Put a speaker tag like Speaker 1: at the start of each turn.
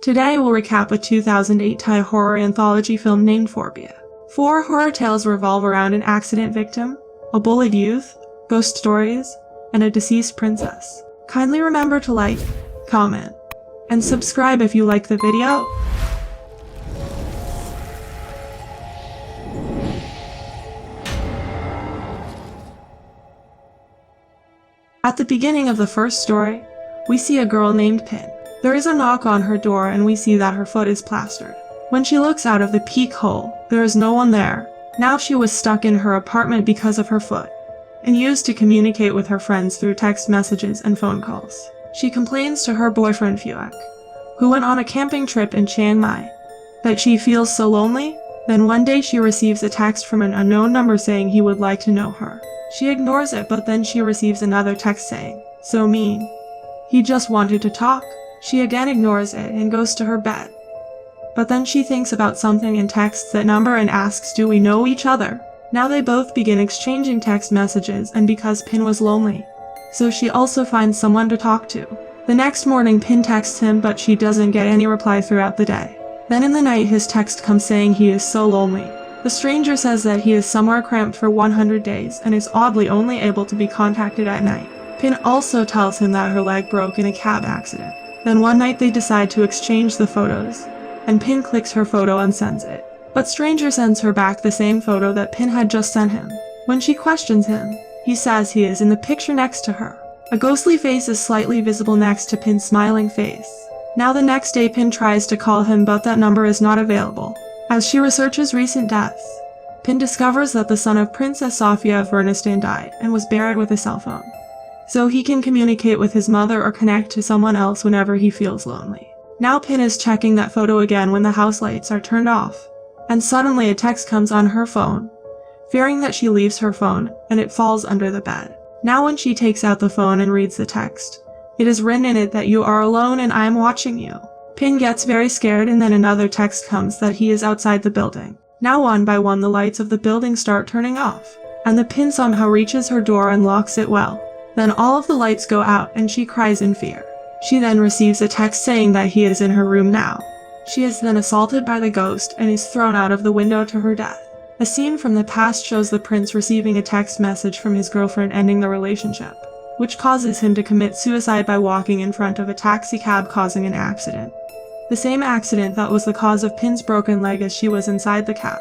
Speaker 1: Today we'll recap a 2008 Thai horror anthology film named Phobia. 4 horror tales revolve around an accident victim, a bullied youth, ghost stories, and a deceased princess. Kindly remember to like, comment, and subscribe if you like the video. At the beginning of the first story, we see a girl named Pin. There is a knock on her door and we see that her foot is plastered. When she looks out of the peek hole, there is no one there. Now she was stuck in her apartment because of her foot, and used to communicate with her friends through text messages and phone calls. She complains to her boyfriend 𝐂𝐂𝐄𝐒, who went on a camping trip in Chiang Mai, that she feels so lonely. Then one day she receives a text from an unknown number saying he would like to know her. She ignores it, but then she receives another text saying, "So mean. He just wanted to talk." She again ignores it and goes to her bed. But then she thinks about something and texts that number and asks, "Do we know each other?" Now they both begin exchanging text messages, and because Pin was lonely, so she also finds someone to talk to. The next morning Pin texts him, but she doesn't get any reply throughout the day. Then in the night his text comes saying he is so lonely. The stranger says that he is somewhere cramped for 100 days and is oddly only able to be contacted at night. Pin also tells him that her leg broke in a cab accident. Then one night they decide to exchange the photos, and Pin clicks her photo and sends it. But stranger sends her back the same photo that Pin had just sent him. When she questions him, he says he is in the picture next to her. A ghostly face is slightly visible next to Pin's smiling face. Now the next day Pin tries to call him, but that number is not available. As she researches recent deaths, Pin discovers that the son of Princess Sofia of Afghanistan died and was buried with a cell phone, so he can communicate with his mother or connect to someone else whenever he feels lonely. Now Pin is checking that photo again when the house lights are turned off, and suddenly a text comes on her phone, fearing that she leaves her phone, and it falls under the bed. Now when she takes out the phone and reads the text, it is written in it that "You are alone and I am watching you." Pin gets very scared, and then another text comes that he is outside the building. Now one by one the lights of the building start turning off, and the Pin somehow reaches her door and locks it well. Then all of the lights go out and she cries in fear. She then receives a text saying that he is in her room now. She is then assaulted by the ghost and is thrown out of the window to her death. A scene from the past shows the prince receiving a text message from his girlfriend ending the relationship, which causes him to commit suicide by walking in front of a taxi cab, causing an accident. The same accident that was the cause of Pin's broken leg, as she was inside the cab.